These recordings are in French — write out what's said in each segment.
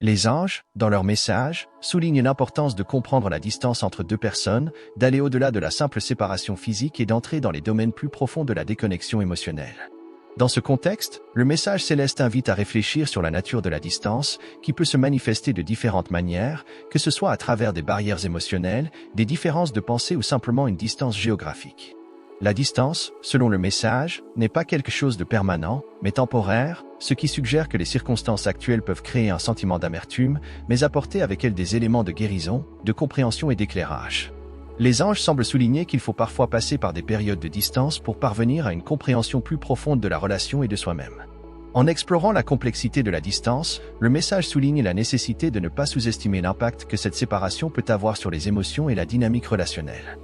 Les anges, dans leur message, soulignent l'importance de comprendre la distance entre deux personnes, d'aller au-delà de la simple séparation physique et d'entrer dans les domaines plus profonds de la déconnexion émotionnelle. Dans ce contexte, le message céleste invite à réfléchir sur la nature de la distance, qui peut se manifester de différentes manières, que ce soit à travers des barrières émotionnelles, des différences de pensée ou simplement une distance géographique. La distance, selon le message, n'est pas quelque chose de permanent, mais temporaire, ce qui suggère que les circonstances actuelles peuvent créer un sentiment d'amertume, mais apporter avec elles des éléments de guérison, de compréhension et d'éclairage. Les anges semblent souligner qu'il faut parfois passer par des périodes de distance pour parvenir à une compréhension plus profonde de la relation et de soi-même. En explorant la complexité de la distance, le message souligne la nécessité de ne pas sous-estimer l'impact que cette séparation peut avoir sur les émotions et la dynamique relationnelle.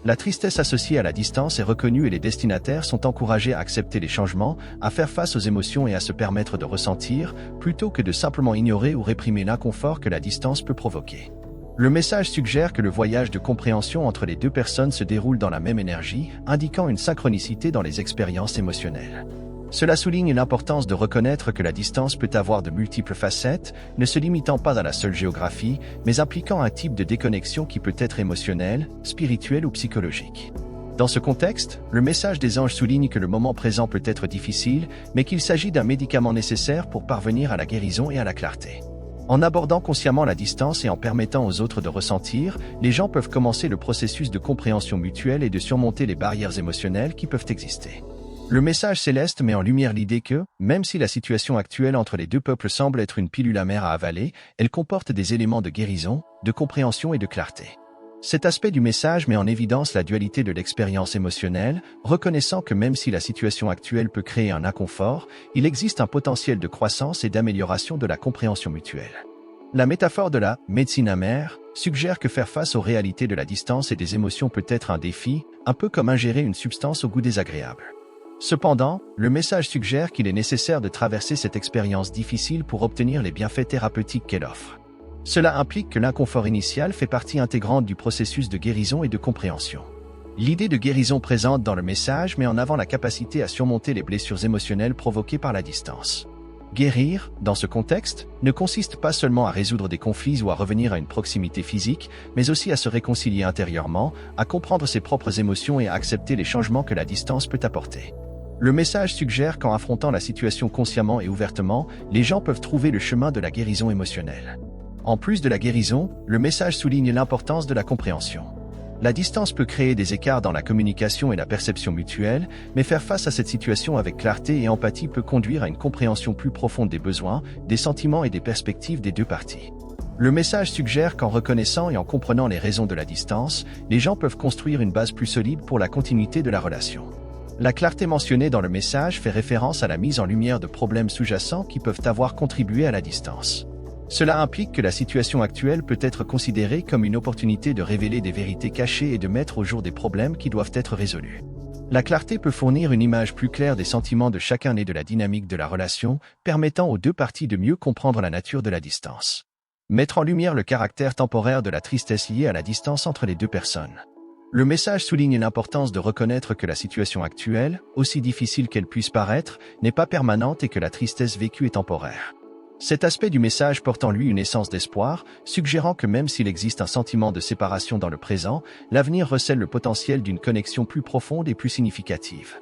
La tristesse associée à la distance est reconnue et les destinataires sont encouragés à accepter les changements, à faire face aux émotions et à se permettre de ressentir, plutôt que de simplement ignorer ou réprimer l'inconfort que la distance peut provoquer. Le message suggère que le voyage de compréhension entre les deux personnes se déroule dans la même énergie, indiquant une synchronicité dans les expériences émotionnelles. Cela souligne l'importance de reconnaître que la distance peut avoir de multiples facettes, ne se limitant pas à la seule géographie, mais impliquant un type de déconnexion qui peut être émotionnelle, spirituelle ou psychologique. Dans ce contexte, le message des anges souligne que le moment présent peut être difficile, mais qu'il s'agit d'un médicament nécessaire pour parvenir à la guérison et à la clarté. En abordant consciemment la distance et en permettant aux autres de ressentir, les gens peuvent commencer le processus de compréhension mutuelle et de surmonter les barrières émotionnelles qui peuvent exister. Le message céleste met en lumière l'idée que, même si la situation actuelle entre les deux peuples semble être une pilule amère à avaler, elle comporte des éléments de guérison, de compréhension et de clarté. Cet aspect du message met en évidence la dualité de l'expérience émotionnelle, reconnaissant que même si la situation actuelle peut créer un inconfort, il existe un potentiel de croissance et d'amélioration de la compréhension mutuelle. La métaphore de la « médecine amère » suggère que faire face aux réalités de la distance et des émotions peut être un défi, un peu comme ingérer une substance au goût désagréable. Cependant, le message suggère qu'il est nécessaire de traverser cette expérience difficile pour obtenir les bienfaits thérapeutiques qu'elle offre. Cela implique que l'inconfort initial fait partie intégrante du processus de guérison et de compréhension. L'idée de guérison présente dans le message met en avant la capacité à surmonter les blessures émotionnelles provoquées par la distance. Guérir, dans ce contexte, ne consiste pas seulement à résoudre des conflits ou à revenir à une proximité physique, mais aussi à se réconcilier intérieurement, à comprendre ses propres émotions et à accepter les changements que la distance peut apporter. Le message suggère qu'en affrontant la situation consciemment et ouvertement, les gens peuvent trouver le chemin de la guérison émotionnelle. En plus de la guérison, le message souligne l'importance de la compréhension. La distance peut créer des écarts dans la communication et la perception mutuelle, mais faire face à cette situation avec clarté et empathie peut conduire à une compréhension plus profonde des besoins, des sentiments et des perspectives des deux parties. Le message suggère qu'en reconnaissant et en comprenant les raisons de la distance, les gens peuvent construire une base plus solide pour la continuité de la relation. La clarté mentionnée dans le message fait référence à la mise en lumière de problèmes sous-jacents qui peuvent avoir contribué à la distance. Cela implique que la situation actuelle peut être considérée comme une opportunité de révéler des vérités cachées et de mettre au jour des problèmes qui doivent être résolus. La clarté peut fournir une image plus claire des sentiments de chacun et de la dynamique de la relation, permettant aux deux parties de mieux comprendre la nature de la distance. Mettre en lumière le caractère temporaire de la tristesse liée à la distance entre les deux personnes. Le message souligne l'importance de reconnaître que la situation actuelle, aussi difficile qu'elle puisse paraître, n'est pas permanente et que la tristesse vécue est temporaire. Cet aspect du message porte en lui une essence d'espoir, suggérant que même s'il existe un sentiment de séparation dans le présent, l'avenir recèle le potentiel d'une connexion plus profonde et plus significative.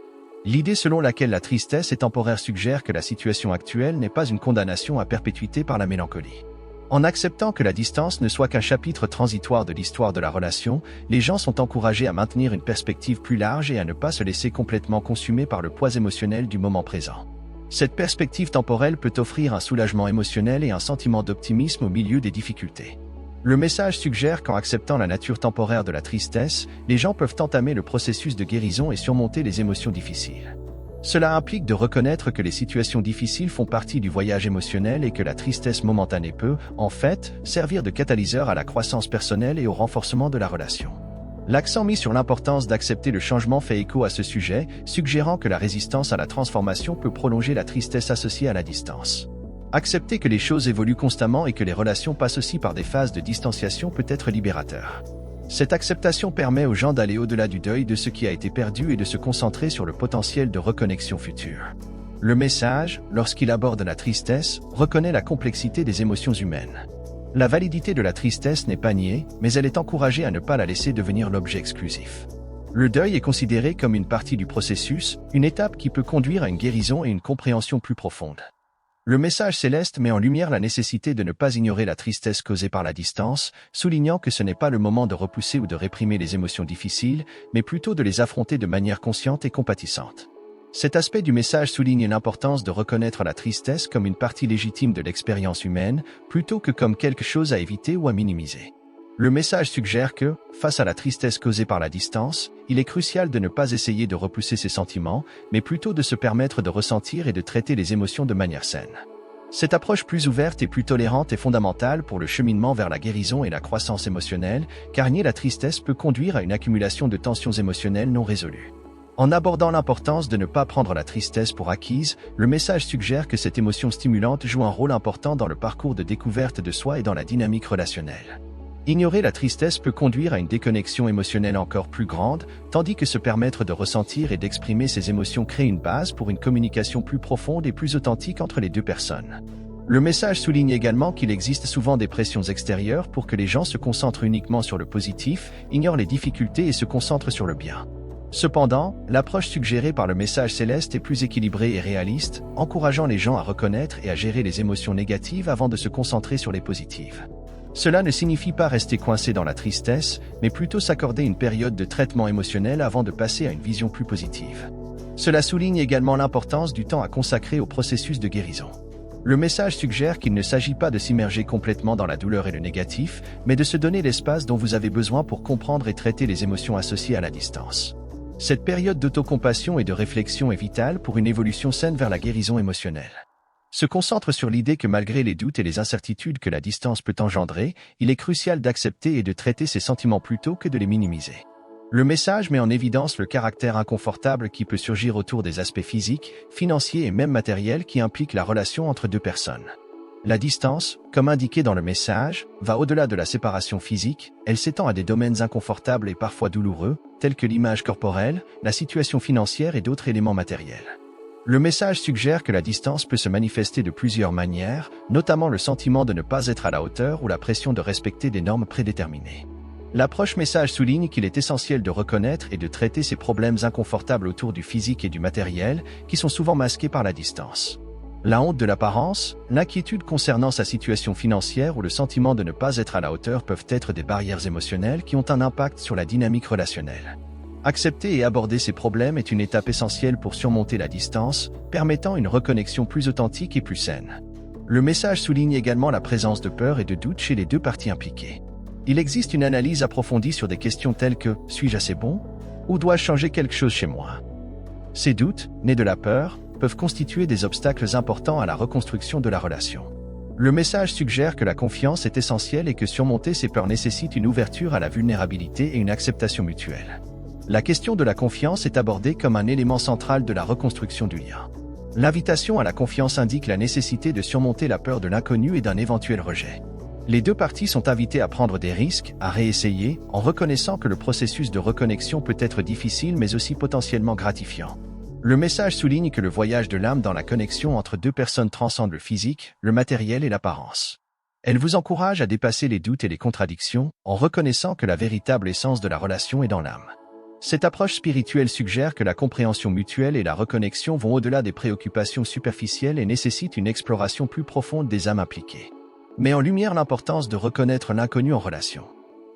L'idée selon laquelle la tristesse est temporaire suggère que la situation actuelle n'est pas une condamnation à perpétuité par la mélancolie. En acceptant que la distance ne soit qu'un chapitre transitoire de l'histoire de la relation, les gens sont encouragés à maintenir une perspective plus large et à ne pas se laisser complètement consumer par le poids émotionnel du moment présent. Cette perspective temporelle peut offrir un soulagement émotionnel et un sentiment d'optimisme au milieu des difficultés. Le message suggère qu'en acceptant la nature temporaire de la tristesse, les gens peuvent entamer le processus de guérison et surmonter les émotions difficiles. Cela implique de reconnaître que les situations difficiles font partie du voyage émotionnel et que la tristesse momentanée peut, en fait, servir de catalyseur à la croissance personnelle et au renforcement de la relation. L'accent mis sur l'importance d'accepter le changement fait écho à ce sujet, suggérant que la résistance à la transformation peut prolonger la tristesse associée à la distance. Accepter que les choses évoluent constamment et que les relations passent aussi par des phases de distanciation peut être libérateur. Cette acceptation permet aux gens d'aller au-delà du deuil de ce qui a été perdu et de se concentrer sur le potentiel de reconnexion future. Le message, lorsqu'il aborde la tristesse, reconnaît la complexité des émotions humaines. La validité de la tristesse n'est pas niée, mais elle est encouragée à ne pas la laisser devenir l'objet exclusif. Le deuil est considéré comme une partie du processus, une étape qui peut conduire à une guérison et une compréhension plus profonde. Le message céleste met en lumière la nécessité de ne pas ignorer la tristesse causée par la distance, soulignant que ce n'est pas le moment de repousser ou de réprimer les émotions difficiles, mais plutôt de les affronter de manière consciente et compatissante. Cet aspect du message souligne l'importance de reconnaître la tristesse comme une partie légitime de l'expérience humaine, plutôt que comme quelque chose à éviter ou à minimiser. Le message suggère que, face à la tristesse causée par la distance, il est crucial de ne pas essayer de repousser ses sentiments, mais plutôt de se permettre de ressentir et de traiter les émotions de manière saine. Cette approche plus ouverte et plus tolérante est fondamentale pour le cheminement vers la guérison et la croissance émotionnelle, car nier la tristesse peut conduire à une accumulation de tensions émotionnelles non résolues. En abordant l'importance de ne pas prendre la tristesse pour acquise, le message suggère que cette émotion stimulante joue un rôle important dans le parcours de découverte de soi et dans la dynamique relationnelle. Ignorer la tristesse peut conduire à une déconnexion émotionnelle encore plus grande, tandis que se permettre de ressentir et d'exprimer ces émotions crée une base pour une communication plus profonde et plus authentique entre les deux personnes. Le message souligne également qu'il existe souvent des pressions extérieures pour que les gens se concentrent uniquement sur le positif, ignorent les difficultés et se concentrent sur le bien. Cependant, l'approche suggérée par le message céleste est plus équilibrée et réaliste, encourageant les gens à reconnaître et à gérer les émotions négatives avant de se concentrer sur les positives. Cela ne signifie pas rester coincé dans la tristesse, mais plutôt s'accorder une période de traitement émotionnel avant de passer à une vision plus positive. Cela souligne également l'importance du temps à consacrer au processus de guérison. Le message suggère qu'il ne s'agit pas de s'immerger complètement dans la douleur et le négatif, mais de se donner l'espace dont vous avez besoin pour comprendre et traiter les émotions associées à la distance. Cette période d'autocompassion et de réflexion est vitale pour une évolution saine vers la guérison émotionnelle. Se concentre sur l'idée que malgré les doutes et les incertitudes que la distance peut engendrer, il est crucial d'accepter et de traiter ces sentiments plutôt que de les minimiser. Le message met en évidence le caractère inconfortable qui peut surgir autour des aspects physiques, financiers et même matériels qui impliquent la relation entre deux personnes. La distance, comme indiqué dans le message, va au-delà de la séparation physique, elle s'étend à des domaines inconfortables et parfois douloureux, tels que l'image corporelle, la situation financière et d'autres éléments matériels. Le message suggère que la distance peut se manifester de plusieurs manières, notamment le sentiment de ne pas être à la hauteur ou la pression de respecter des normes prédéterminées. L'approche message souligne qu'il est essentiel de reconnaître et de traiter ces problèmes inconfortables autour du physique et du matériel, qui sont souvent masqués par la distance. La honte de l'apparence, l'inquiétude concernant sa situation financière ou le sentiment de ne pas être à la hauteur peuvent être des barrières émotionnelles qui ont un impact sur la dynamique relationnelle. Accepter et aborder ces problèmes est une étape essentielle pour surmonter la distance, permettant une reconnexion plus authentique et plus saine. Le message souligne également la présence de peur et de doute chez les deux parties impliquées. Il existe une analyse approfondie sur des questions telles que « suis-je assez bon ?» ou « dois-je changer quelque chose chez moi ?» Ces doutes, nés de la peur, peuvent constituer des obstacles importants à la reconstruction de la relation. Le message suggère que la confiance est essentielle et que surmonter ces peurs nécessite une ouverture à la vulnérabilité et une acceptation mutuelle. La question de la confiance est abordée comme un élément central de la reconstruction du lien. L'invitation à la confiance indique la nécessité de surmonter la peur de l'inconnu et d'un éventuel rejet. Les deux parties sont invitées à prendre des risques, à réessayer, en reconnaissant que le processus de reconnexion peut être difficile mais aussi potentiellement gratifiant. Le message souligne que le voyage de l'âme dans la connexion entre deux personnes transcende le physique, le matériel et l'apparence. Elle vous encourage à dépasser les doutes et les contradictions, en reconnaissant que la véritable essence de la relation est dans l'âme. Cette approche spirituelle suggère que la compréhension mutuelle et la reconnexion vont au-delà des préoccupations superficielles et nécessitent une exploration plus profonde des âmes impliquées. Met en lumière l'importance de reconnaître l'inconnu en relation.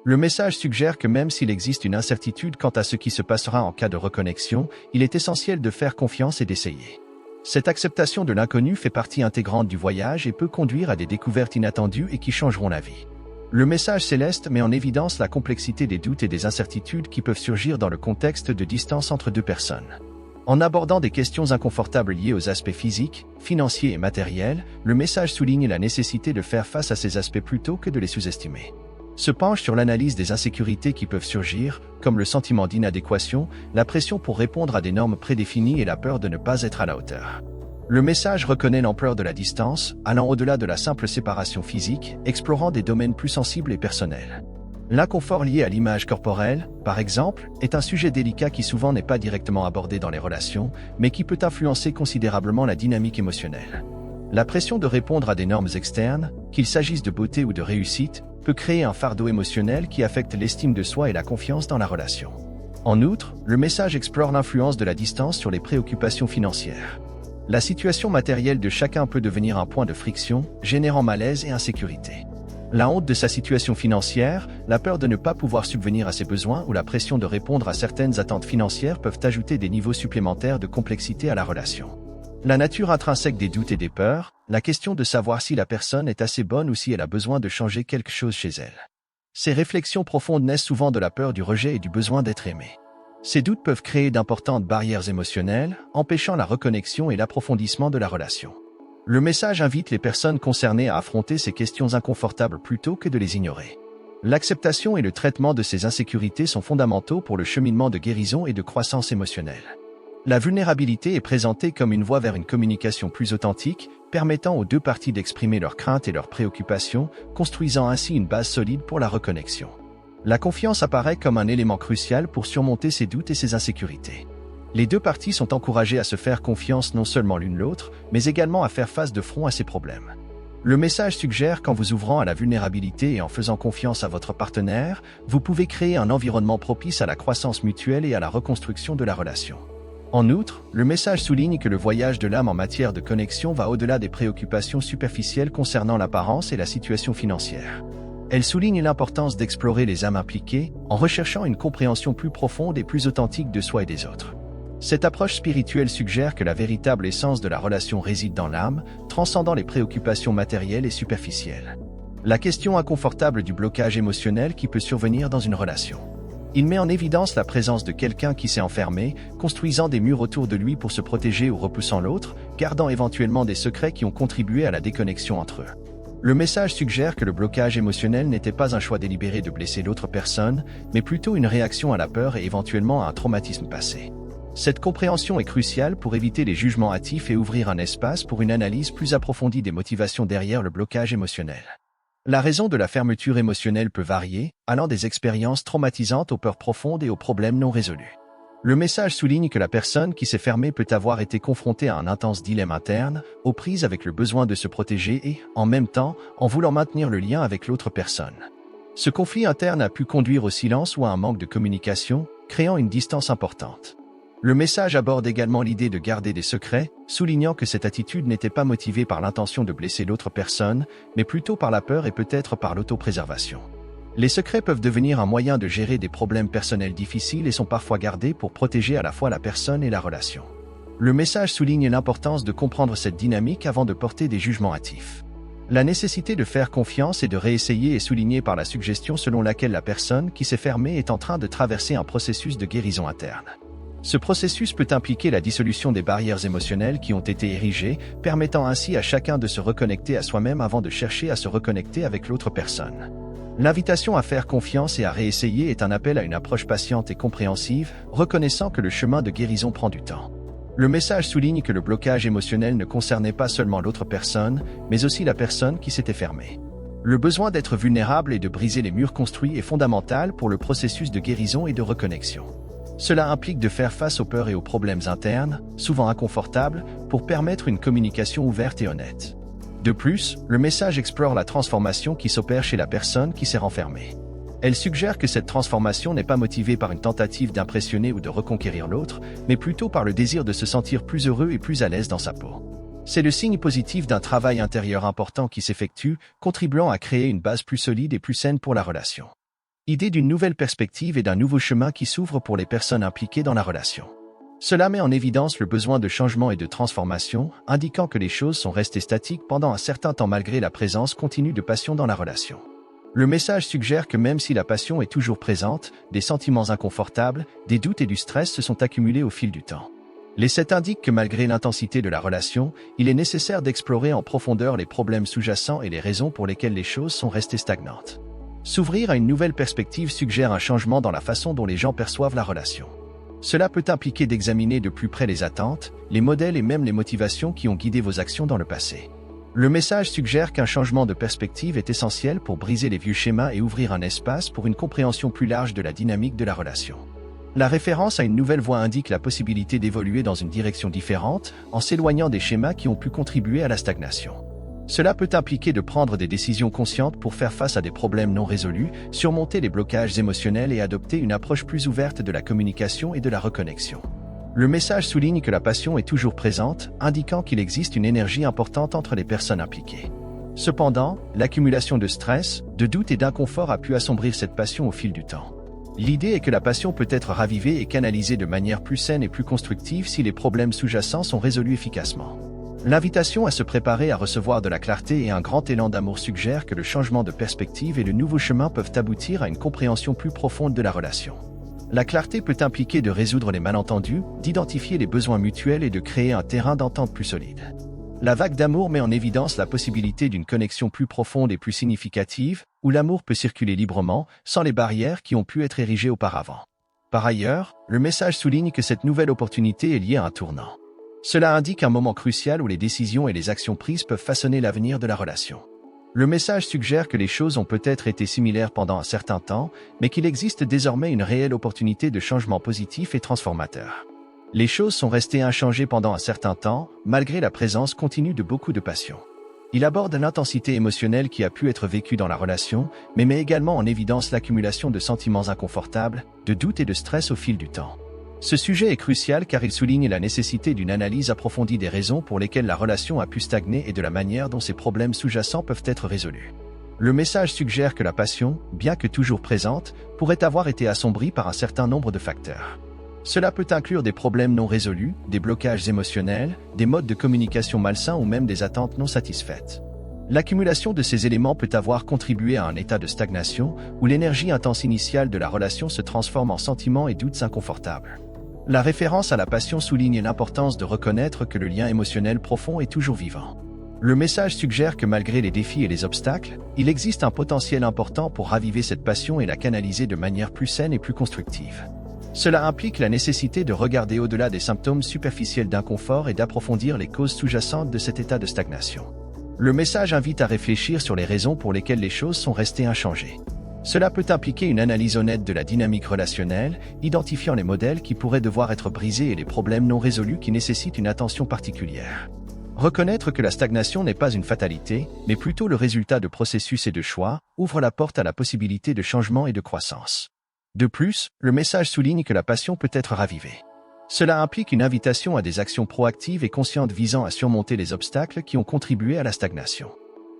Le message suggère que même s'il existe une incertitude quant à ce qui se passera en cas de reconnexion, il est essentiel de faire confiance et d'essayer. Cette acceptation de l'inconnu fait partie intégrante du voyage et peut conduire à des découvertes inattendues et qui changeront la vie. Le message céleste met en évidence la complexité des doutes et des incertitudes qui peuvent surgir dans le contexte de distance entre deux personnes. En abordant des questions inconfortables liées aux aspects physiques, financiers et matériels, le message souligne la nécessité de faire face à ces aspects plutôt que de les sous-estimer. Se penche sur l'analyse des insécurités qui peuvent surgir, comme le sentiment d'inadéquation, la pression pour répondre à des normes prédéfinies et la peur de ne pas être à la hauteur. Le message reconnaît l'ampleur de la distance, allant au-delà de la simple séparation physique, explorant des domaines plus sensibles et personnels. L'inconfort lié à l'image corporelle, par exemple, est un sujet délicat qui souvent n'est pas directement abordé dans les relations, mais qui peut influencer considérablement la dynamique émotionnelle. La pression de répondre à des normes externes, qu'il s'agisse de beauté ou de réussite, peut créer un fardeau émotionnel qui affecte l'estime de soi et la confiance dans la relation. En outre, le message explore l'influence de la distance sur les préoccupations financières. La situation matérielle de chacun peut devenir un point de friction, générant malaise et insécurité. La honte de sa situation financière, la peur de ne pas pouvoir subvenir à ses besoins ou la pression de répondre à certaines attentes financières peuvent ajouter des niveaux supplémentaires de complexité à la relation. La nature intrinsèque des doutes et des peurs, la question de savoir si la personne est assez bonne ou si elle a besoin de changer quelque chose chez elle. Ces réflexions profondes naissent souvent de la peur du rejet et du besoin d'être aimé. Ces doutes peuvent créer d'importantes barrières émotionnelles, empêchant la reconnexion et l'approfondissement de la relation. Le message invite les personnes concernées à affronter ces questions inconfortables plutôt que de les ignorer. L'acceptation et le traitement de ces insécurités sont fondamentaux pour le cheminement de guérison et de croissance émotionnelle. La vulnérabilité est présentée comme une voie vers une communication plus authentique, permettant aux deux parties d'exprimer leurs craintes et leurs préoccupations, construisant ainsi une base solide pour la reconnexion. La confiance apparaît comme un élément crucial pour surmonter ces doutes et ces insécurités. Les deux parties sont encouragées à se faire confiance non seulement l'une l'autre, mais également à faire face de front à ces problèmes. Le message suggère qu'en vous ouvrant à la vulnérabilité et en faisant confiance à votre partenaire, vous pouvez créer un environnement propice à la croissance mutuelle et à la reconstruction de la relation. En outre, le message souligne que le voyage de l'âme en matière de connexion va au-delà des préoccupations superficielles concernant l'apparence et la situation financière. Elle souligne l'importance d'explorer les âmes impliquées, en recherchant une compréhension plus profonde et plus authentique de soi et des autres. Cette approche spirituelle suggère que la véritable essence de la relation réside dans l'âme, transcendant les préoccupations matérielles et superficielles. La question inconfortable du blocage émotionnel qui peut survenir dans une relation. Il met en évidence la présence de quelqu'un qui s'est enfermé, construisant des murs autour de lui pour se protéger ou repoussant l'autre, gardant éventuellement des secrets qui ont contribué à la déconnexion entre eux. Le message suggère que le blocage émotionnel n'était pas un choix délibéré de blesser l'autre personne, mais plutôt une réaction à la peur et éventuellement à un traumatisme passé. Cette compréhension est cruciale pour éviter les jugements hâtifs et ouvrir un espace pour une analyse plus approfondie des motivations derrière le blocage émotionnel. La raison de la fermeture émotionnelle peut varier, allant des expériences traumatisantes aux peurs profondes et aux problèmes non résolus. Le message souligne que la personne qui s'est fermée peut avoir été confrontée à un intense dilemme interne, aux prises avec le besoin de se protéger et, en même temps, en voulant maintenir le lien avec l'autre personne. Ce conflit interne a pu conduire au silence ou à un manque de communication, créant une distance importante. Le message aborde également l'idée de garder des secrets, soulignant que cette attitude n'était pas motivée par l'intention de blesser l'autre personne, mais plutôt par la peur et peut-être par l'autopréservation. Les secrets peuvent devenir un moyen de gérer des problèmes personnels difficiles et sont parfois gardés pour protéger à la fois la personne et la relation. Le message souligne l'importance de comprendre cette dynamique avant de porter des jugements hâtifs. La nécessité de faire confiance et de réessayer est soulignée par la suggestion selon laquelle la personne qui s'est fermée est en train de traverser un processus de guérison interne. Ce processus peut impliquer la dissolution des barrières émotionnelles qui ont été érigées, permettant ainsi à chacun de se reconnecter à soi-même avant de chercher à se reconnecter avec l'autre personne. L'invitation à faire confiance et à réessayer est un appel à une approche patiente et compréhensive, reconnaissant que le chemin de guérison prend du temps. Le message souligne que le blocage émotionnel ne concernait pas seulement l'autre personne, mais aussi la personne qui s'était fermée. Le besoin d'être vulnérable et de briser les murs construits est fondamental pour le processus de guérison et de reconnexion. Cela implique de faire face aux peurs et aux problèmes internes, souvent inconfortables, pour permettre une communication ouverte et honnête. De plus, le message explore la transformation qui s'opère chez la personne qui s'est renfermée. Elle suggère que cette transformation n'est pas motivée par une tentative d'impressionner ou de reconquérir l'autre, mais plutôt par le désir de se sentir plus heureux et plus à l'aise dans sa peau. C'est le signe positif d'un travail intérieur important qui s'effectue, contribuant à créer une base plus solide et plus saine pour la relation. Idée d'une nouvelle perspective et d'un nouveau chemin qui s'ouvre pour les personnes impliquées dans la relation. Cela met en évidence le besoin de changement et de transformation, indiquant que les choses sont restées statiques pendant un certain temps malgré la présence continue de passion dans la relation. Le message suggère que même si la passion est toujours présente, des sentiments inconfortables, des doutes et du stress se sont accumulés au fil du temps. L'essai indique que malgré l'intensité de la relation, il est nécessaire d'explorer en profondeur les problèmes sous-jacents et les raisons pour lesquelles les choses sont restées stagnantes. S'ouvrir à une nouvelle perspective suggère un changement dans la façon dont les gens perçoivent la relation. Cela peut impliquer d'examiner de plus près les attentes, les modèles et même les motivations qui ont guidé vos actions dans le passé. Le message suggère qu'un changement de perspective est essentiel pour briser les vieux schémas et ouvrir un espace pour une compréhension plus large de la dynamique de la relation. La référence à une nouvelle voie indique la possibilité d'évoluer dans une direction différente, en s'éloignant des schémas qui ont pu contribuer à la stagnation. Cela peut impliquer de prendre des décisions conscientes pour faire face à des problèmes non résolus, surmonter les blocages émotionnels et adopter une approche plus ouverte de la communication et de la reconnexion. Le message souligne que la passion est toujours présente, indiquant qu'il existe une énergie importante entre les personnes impliquées. Cependant, l'accumulation de stress, de doutes et d'inconfort a pu assombrir cette passion au fil du temps. L'idée est que la passion peut être ravivée et canalisée de manière plus saine et plus constructive si les problèmes sous-jacents sont résolus efficacement. L'invitation à se préparer à recevoir de la clarté et un grand élan d'amour suggère que le changement de perspective et le nouveau chemin peuvent aboutir à une compréhension plus profonde de la relation. La clarté peut impliquer de résoudre les malentendus, d'identifier les besoins mutuels et de créer un terrain d'entente plus solide. La vague d'amour met en évidence la possibilité d'une connexion plus profonde et plus significative, où l'amour peut circuler librement, sans les barrières qui ont pu être érigées auparavant. Par ailleurs, le message souligne que cette nouvelle opportunité est liée à un tournant. Cela indique un moment crucial où les décisions et les actions prises peuvent façonner l'avenir de la relation. Le message suggère que les choses ont peut-être été similaires pendant un certain temps, mais qu'il existe désormais une réelle opportunité de changement positif et transformateur. Les choses sont restées inchangées pendant un certain temps, malgré la présence continue de beaucoup de passion. Il aborde l'intensité émotionnelle qui a pu être vécue dans la relation, mais met également en évidence l'accumulation de sentiments inconfortables, de doutes et de stress au fil du temps. Ce sujet est crucial car il souligne la nécessité d'une analyse approfondie des raisons pour lesquelles la relation a pu stagner et de la manière dont ces problèmes sous-jacents peuvent être résolus. Le message suggère que la passion, bien que toujours présente, pourrait avoir été assombrie par un certain nombre de facteurs. Cela peut inclure des problèmes non résolus, des blocages émotionnels, des modes de communication malsains ou même des attentes non satisfaites. L'accumulation de ces éléments peut avoir contribué à un état de stagnation où l'énergie intense initiale de la relation se transforme en sentiments et doutes inconfortables. La référence à la passion souligne l'importance de reconnaître que le lien émotionnel profond est toujours vivant. Le message suggère que malgré les défis et les obstacles, il existe un potentiel important pour raviver cette passion et la canaliser de manière plus saine et plus constructive. Cela implique la nécessité de regarder au-delà des symptômes superficiels d'inconfort et d'approfondir les causes sous-jacentes de cet état de stagnation. Le message invite à réfléchir sur les raisons pour lesquelles les choses sont restées inchangées. Cela peut impliquer une analyse honnête de la dynamique relationnelle, identifiant les modèles qui pourraient devoir être brisés et les problèmes non résolus qui nécessitent une attention particulière. Reconnaître que la stagnation n'est pas une fatalité, mais plutôt le résultat de processus et de choix, ouvre la porte à la possibilité de changement et de croissance. De plus, le message souligne que la passion peut être ravivée. Cela implique une invitation à des actions proactives et conscientes visant à surmonter les obstacles qui ont contribué à la stagnation.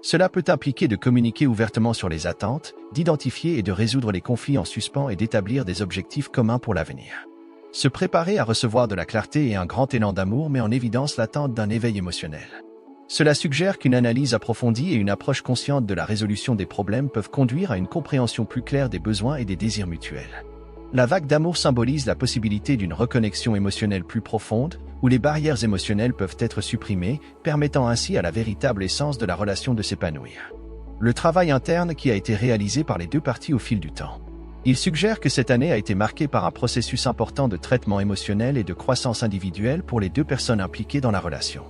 Cela peut impliquer de communiquer ouvertement sur les attentes, d'identifier et de résoudre les conflits en suspens et d'établir des objectifs communs pour l'avenir. Se préparer à recevoir de la clarté et un grand élan d'amour met en évidence l'attente d'un éveil émotionnel. Cela suggère qu'une analyse approfondie et une approche consciente de la résolution des problèmes peuvent conduire à une compréhension plus claire des besoins et des désirs mutuels. La vague d'amour symbolise la possibilité d'une reconnexion émotionnelle plus profonde, où les barrières émotionnelles peuvent être supprimées, permettant ainsi à la véritable essence de la relation de s'épanouir. Le travail interne qui a été réalisé par les deux parties au fil du temps. Il suggère que cette année a été marquée par un processus important de traitement émotionnel et de croissance individuelle pour les deux personnes impliquées dans la relation.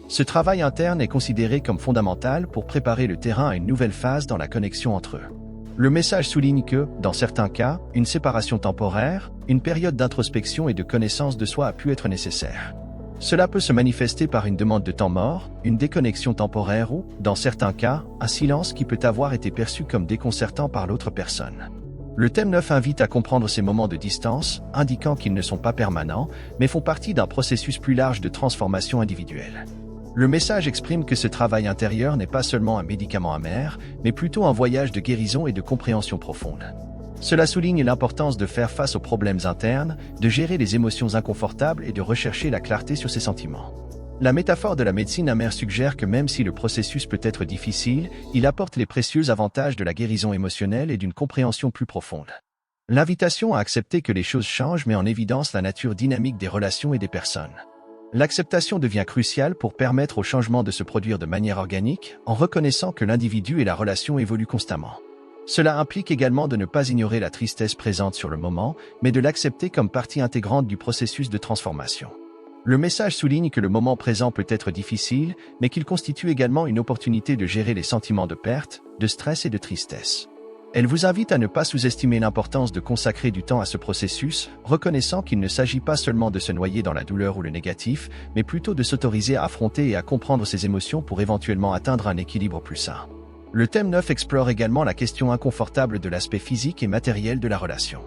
Ce travail interne est considéré comme fondamental pour préparer le terrain à une nouvelle phase dans la connexion entre eux. Le message souligne que, dans certains cas, une séparation temporaire, une période d'introspection et de connaissance de soi a pu être nécessaire. Cela peut se manifester par une demande de temps mort, une déconnexion temporaire ou, dans certains cas, un silence qui peut avoir été perçu comme déconcertant par l'autre personne. Le thème 9 invite à comprendre ces moments de distance, indiquant qu'ils ne sont pas permanents, mais font partie d'un processus plus large de transformation individuelle. Le message exprime que ce travail intérieur n'est pas seulement un médicament amer, mais plutôt un voyage de guérison et de compréhension profonde. Cela souligne l'importance de faire face aux problèmes internes, de gérer les émotions inconfortables et de rechercher la clarté sur ses sentiments. La métaphore de la médecine amère suggère que même si le processus peut être difficile, il apporte les précieux avantages de la guérison émotionnelle et d'une compréhension plus profonde. L'invitation à accepter que les choses changent met en évidence la nature dynamique des relations et des personnes. L'acceptation devient cruciale pour permettre au changement de se produire de manière organique, en reconnaissant que l'individu et la relation évoluent constamment. Cela implique également de ne pas ignorer la tristesse présente sur le moment, mais de l'accepter comme partie intégrante du processus de transformation. Le message souligne que le moment présent peut être difficile, mais qu'il constitue également une opportunité de gérer les sentiments de perte, de stress et de tristesse. Elle vous invite à ne pas sous-estimer l'importance de consacrer du temps à ce processus, reconnaissant qu'il ne s'agit pas seulement de se noyer dans la douleur ou le négatif, mais plutôt de s'autoriser à affronter et à comprendre ses émotions pour éventuellement atteindre un équilibre plus sain. Le thème 9 explore également la question inconfortable de l'aspect physique et matériel de la relation.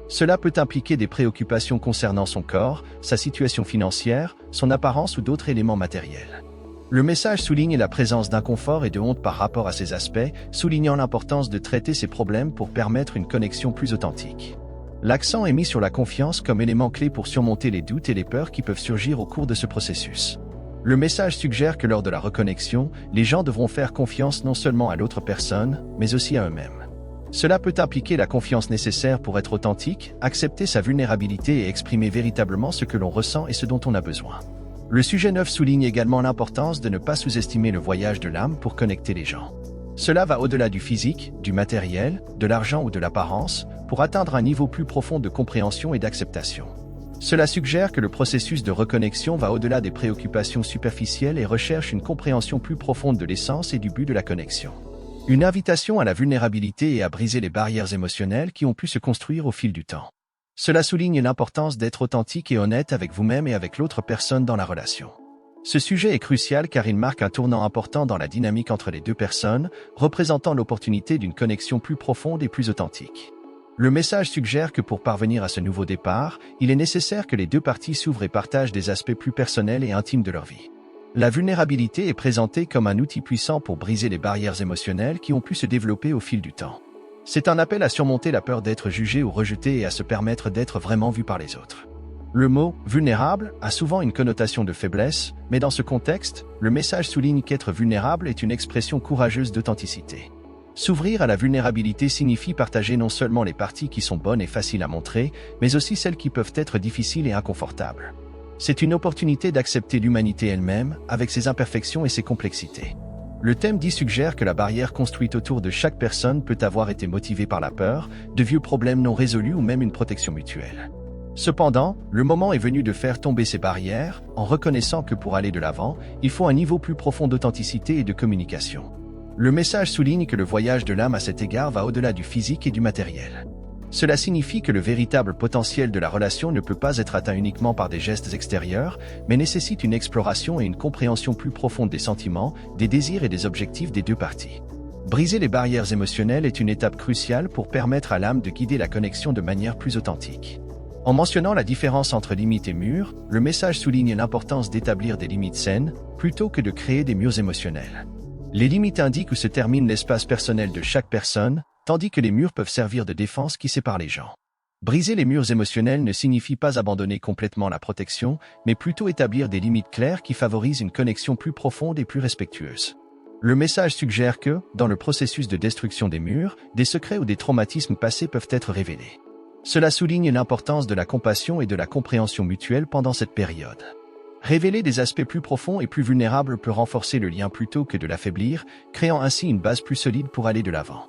Cela peut impliquer des préoccupations concernant son corps, sa situation financière, son apparence ou d'autres éléments matériels. Le message souligne la présence d'inconfort et de honte par rapport à ces aspects, soulignant l'importance de traiter ces problèmes pour permettre une connexion plus authentique. L'accent est mis sur la confiance comme élément clé pour surmonter les doutes et les peurs qui peuvent surgir au cours de ce processus. Le message suggère que lors de la reconnexion, les gens devront faire confiance non seulement à l'autre personne, mais aussi à eux-mêmes. Cela peut impliquer la confiance nécessaire pour être authentique, accepter sa vulnérabilité et exprimer véritablement ce que l'on ressent et ce dont on a besoin. Le sujet 9 souligne également l'importance de ne pas sous-estimer le voyage de l'âme pour connecter les gens. Cela va au-delà du physique, du matériel, de l'argent ou de l'apparence, pour atteindre un niveau plus profond de compréhension et d'acceptation. Cela suggère que le processus de reconnexion va au-delà des préoccupations superficielles et recherche une compréhension plus profonde de l'essence et du but de la connexion. Une invitation à la vulnérabilité et à briser les barrières émotionnelles qui ont pu se construire au fil du temps. Cela souligne l'importance d'être authentique et honnête avec vous-même et avec l'autre personne dans la relation. Ce sujet est crucial car il marque un tournant important dans la dynamique entre les deux personnes, représentant l'opportunité d'une connexion plus profonde et plus authentique. Le message suggère que pour parvenir à ce nouveau départ, il est nécessaire que les deux parties s'ouvrent et partagent des aspects plus personnels et intimes de leur vie. La vulnérabilité est présentée comme un outil puissant pour briser les barrières émotionnelles qui ont pu se développer au fil du temps. C'est un appel à surmonter la peur d'être jugé ou rejeté et à se permettre d'être vraiment vu par les autres. Le mot « vulnérable » a souvent une connotation de faiblesse, mais dans ce contexte, le message souligne qu'être vulnérable est une expression courageuse d'authenticité. S'ouvrir à la vulnérabilité signifie partager non seulement les parties qui sont bonnes et faciles à montrer, mais aussi celles qui peuvent être difficiles et inconfortables. C'est une opportunité d'accepter l'humanité elle-même, avec ses imperfections et ses complexités. Le thème 10 suggère que la barrière construite autour de chaque personne peut avoir été motivée par la peur, de vieux problèmes non résolus ou même une protection mutuelle. Cependant, le moment est venu de faire tomber ces barrières, en reconnaissant que pour aller de l'avant, il faut un niveau plus profond d'authenticité et de communication. Le message souligne que le voyage de l'âme à cet égard va au-delà du physique et du matériel. Cela signifie que le véritable potentiel de la relation ne peut pas être atteint uniquement par des gestes extérieurs, mais nécessite une exploration et une compréhension plus profonde des sentiments, des désirs et des objectifs des deux parties. Briser les barrières émotionnelles est une étape cruciale pour permettre à l'âme de guider la connexion de manière plus authentique. En mentionnant la différence entre limites et murs, le message souligne l'importance d'établir des limites saines, plutôt que de créer des murs émotionnels. Les limites indiquent où se termine l'espace personnel de chaque personne, tandis que les murs peuvent servir de défense qui séparent les gens. Briser les murs émotionnels ne signifie pas abandonner complètement la protection, mais plutôt établir des limites claires qui favorisent une connexion plus profonde et plus respectueuse. Le message suggère que, dans le processus de destruction des murs, des secrets ou des traumatismes passés peuvent être révélés. Cela souligne l'importance de la compassion et de la compréhension mutuelle pendant cette période. Révéler des aspects plus profonds et plus vulnérables peut renforcer le lien plutôt que de l'affaiblir, créant ainsi une base plus solide pour aller de l'avant.